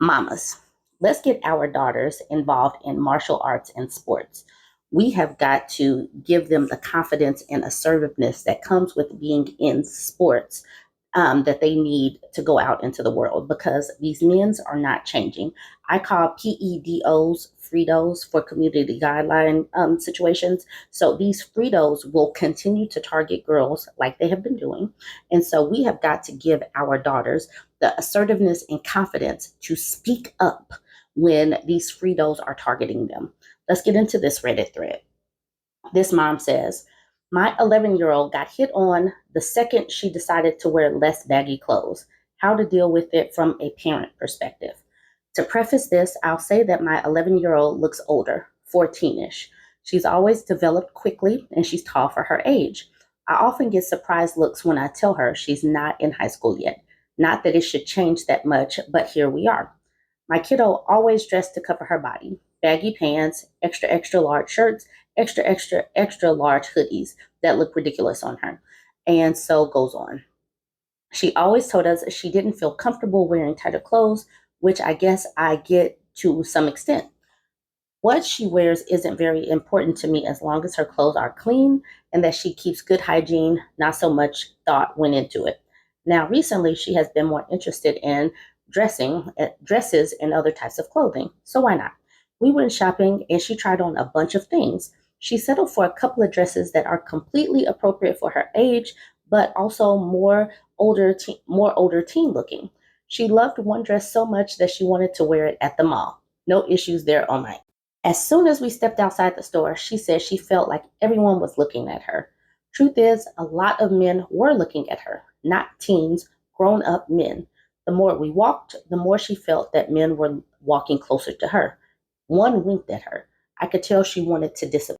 Mamas, let's get our daughters involved in martial arts and sports. We have got to give them the confidence and assertiveness that comes with being in sports that they need to go out into the world because these men's are not changing. I call PEDOs Fritos for community guideline situations. So these Fritos will continue to target girls like they have been doing. And so we have got to give our daughters the assertiveness and confidence to speak up when these Fritos are targeting them. Let's get into this Reddit thread. This mom says, my 11-year-old got hit on the second she decided to wear less baggy clothes. How to deal with it from a parent perspective. To preface this, I'll say that my 11-year-old looks older, 14-ish. She's always developed quickly and she's tall for her age. I often get surprised looks when I tell her she's not in high school yet. Not that it should change that much, but here we are. My kiddo always dressed to cover her body. Baggy pants, extra, extra large shirts, extra, extra, extra large hoodies that look ridiculous on her. And so goes on. She always told us she didn't feel comfortable wearing tighter clothes, which I guess I get to some extent. What she wears isn't very important to me as long as her clothes are clean and that she keeps good hygiene, not so much thought went into it. Now, recently, she has been more interested in dresses and other types of clothing. So why not? We went shopping and she tried on a bunch of things. She settled for a couple of dresses that are completely appropriate for her age, but also more older teen looking. She loved one dress so much that she wanted to wear it at the mall. No issues there on my end. As soon as we stepped outside the store, she said she felt like everyone was looking at her. Truth is, a lot of men were looking at her, not teens, grown up men. The more we walked, the more she felt that men were walking closer to her. One winked at her. I could tell she wanted to disappear.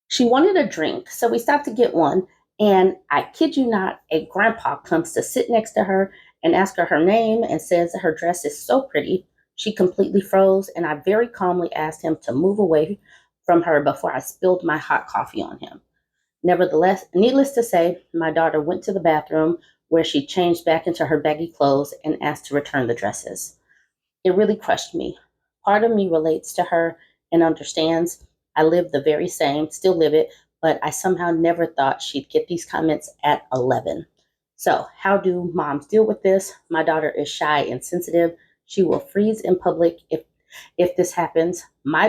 She wanted a drink, so we stopped to get one. And I kid you not, a grandpa comes to sit next to her and ask her name and says that her dress is so pretty. She completely froze, and I very calmly asked him to move away from her before I spilled my hot coffee on him. Nevertheless, needless to say, my daughter went to the bathroom where she changed back into her baggy clothes and asked to return the dresses. It really crushed me. Part of me relates to her and understands. I live the very same, still live it, but I somehow never thought she'd get these comments at 11. So, how do moms deal with this? My daughter is shy and sensitive. She will freeze in public if this happens. My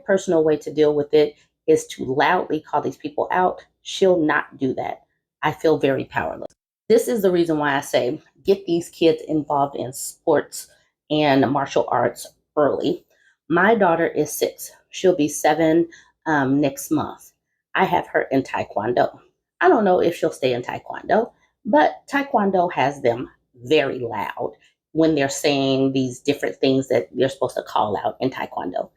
personal way to deal with it is to loudly call these people out. She'll not do that. I feel very powerless. This is the reason why I say get these kids involved in sports and martial arts early. My daughter is 6. She'll be 7 next month. I have her in Taekwondo. I don't know if she'll stay in Taekwondo, but Taekwondo has them very loud when they're saying these different things that they're supposed to call out in Taekwondo.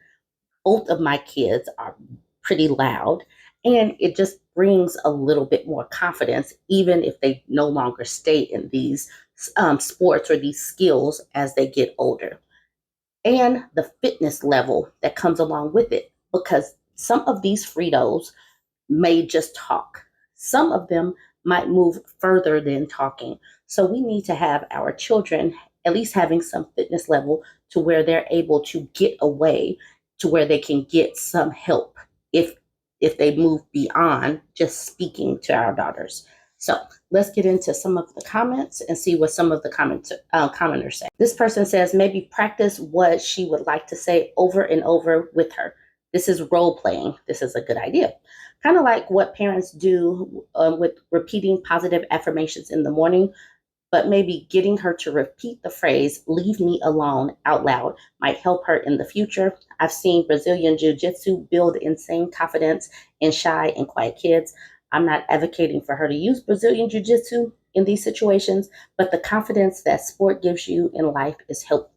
Both of my kids are pretty loud, and it just brings a little bit more confidence, even if they no longer stay in these sports or these skills as they get older. And the fitness level that comes along with it, because some of these Fritos may just talk. Some of them might move further than talking. So we need to have our children at least having some fitness level to where they're able to get away to where they can get some help if they move beyond just speaking to our daughters. So let's get into some of the comments and see what some of the commenters say. This person says maybe practice what she would like to say over and over with her. This is role playing. This is a good idea. Kind of like what parents do with repeating positive affirmations in the morning, but maybe getting her to repeat the phrase, leave me alone, out loud might help her in the future. I've seen Brazilian Jiu Jitsu build insane confidence in shy and quiet kids. I'm not advocating for her to use Brazilian Jiu Jitsu in these situations, but the confidence that sport gives you in life is helpful.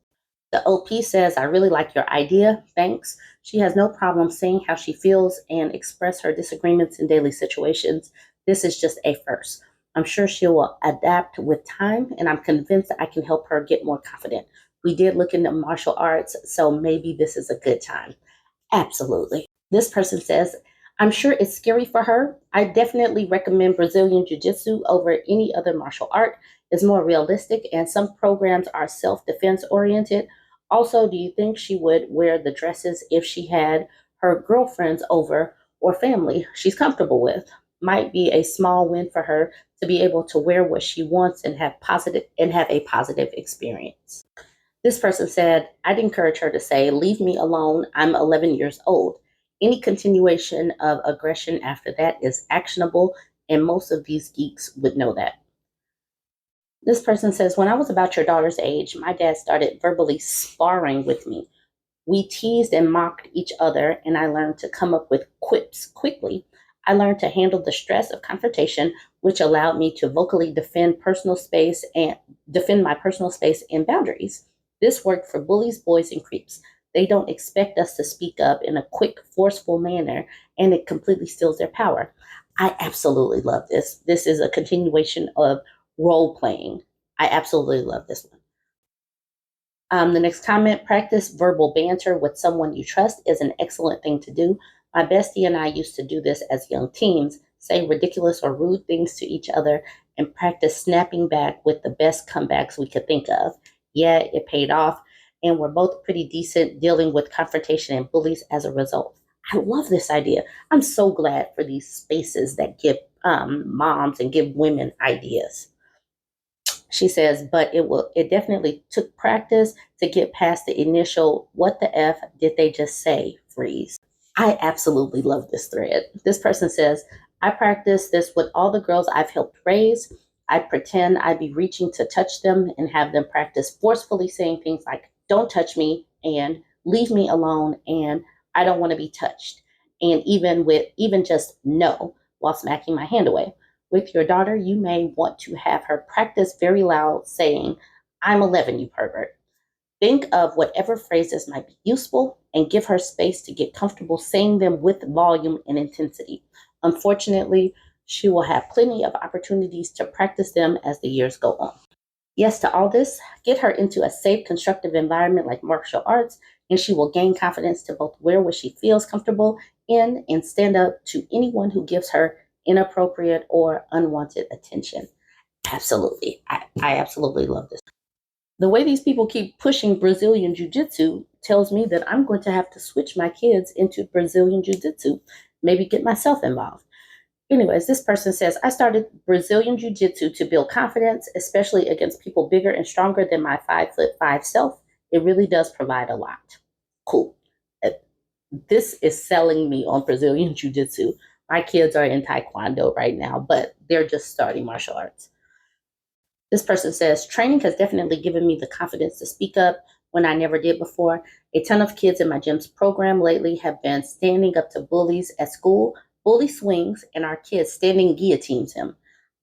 The OP says, I really like your idea. Thanks. She has no problem saying how she feels and express her disagreements in daily situations. This is just a first. I'm sure she will adapt with time, and I'm convinced that I can help her get more confident. We did look into martial arts, so maybe this is a good time. Absolutely. This person says, I'm sure it's scary for her. I definitely recommend Brazilian Jiu Jitsu over any other martial art. It's more realistic, and some programs are self defense oriented. Also, do you think she would wear the dresses if she had her girlfriends over or family she's comfortable with? Might be a small win for her to be able to wear what she wants and have a positive experience. This person said, I'd encourage her to say, leave me alone. I'm 11 years old. Any continuation of aggression after that is actionable, and most of these geeks would know that. This person says, when I was about your daughter's age, my dad started verbally sparring with me. We teased and mocked each other, and I learned to come up with quips quickly. I learned to handle the stress of confrontation, which allowed me to vocally defend my personal space and boundaries. This worked for bullies, boys, and creeps. They don't expect us to speak up in a quick, forceful manner, and it completely steals their power. I absolutely love this. This is a continuation of role playing. I absolutely love this one. The next comment, practice verbal banter with someone you trust is an excellent thing to do. My bestie and I used to do this as young teens, say ridiculous or rude things to each other and practice snapping back with the best comebacks we could think of. Yeah, it paid off, and we're both pretty decent dealing with confrontation and bullies as a result. I love this idea. I'm so glad for these spaces that give moms and give women ideas. She says, but it definitely took practice to get past the initial what the F did they just say freeze. I absolutely love this thread. This person says, I practice this with all the girls I've helped raise. I pretend I'd be reaching to touch them and have them practice forcefully saying things like, don't touch me and leave me alone and I don't want to be touched. And even just no while smacking my hand away. With your daughter, you may want to have her practice very loud saying, I'm 11, you pervert. Think of whatever phrases might be useful and give her space to get comfortable saying them with volume and intensity. Unfortunately, she will have plenty of opportunities to practice them as the years go on. Yes to all this, get her into a safe, constructive environment like martial arts, and she will gain confidence to both wear what she feels comfortable in and stand up to anyone who gives her inappropriate or unwanted attention. Absolutely. I absolutely love this. The way these people keep pushing Brazilian Jiu Jitsu tells me that I'm going to have to switch my kids into Brazilian Jiu Jitsu, maybe get myself involved. Anyways, this person says, I started Brazilian Jiu Jitsu to build confidence, especially against people bigger and stronger than my 5'5" self. It really does provide a lot. Cool. Uh, This is selling me on Brazilian Jiu Jitsu. My kids are in Taekwondo right now, but they're just starting martial arts. This person says, training has definitely given me the confidence to speak up when I never did before. A ton of kids in my gym's program lately have been standing up to bullies at school. Bully swings, and our kids standing guillotines him.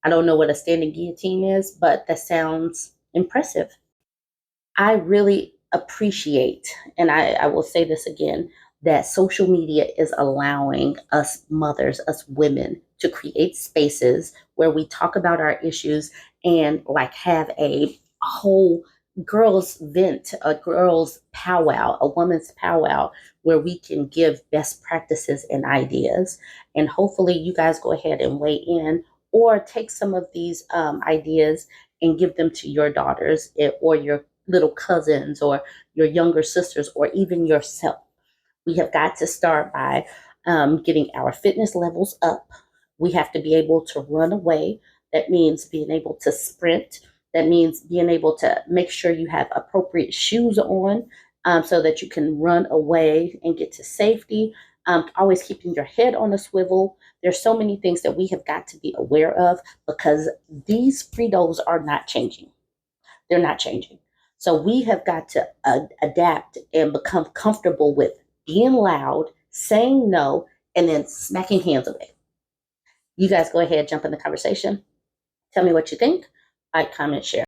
I don't know what a standing guillotine is, but that sounds impressive. I really appreciate, and I will say this again, that social media is allowing us mothers, us women, to create spaces where we talk about our issues and like have a whole girls' vent, a girls' powwow, a woman's powwow, where we can give best practices and ideas. And hopefully, you guys go ahead and weigh in or take some of these ideas and give them to your daughters or your little cousins or your younger sisters or even yourself. We have got to start by getting our fitness levels up. We have to be able to run away. That means being able to sprint. That means being able to make sure you have appropriate shoes on so that you can run away and get to safety. Always keeping your head on a swivel. There's so many things that we have got to be aware of because these Fritos are not changing. They're not changing. So we have got to adapt and become comfortable with being loud, saying no, and then smacking hands away. You guys go ahead, jump in the conversation. Tell me what you think. Like, comment, share.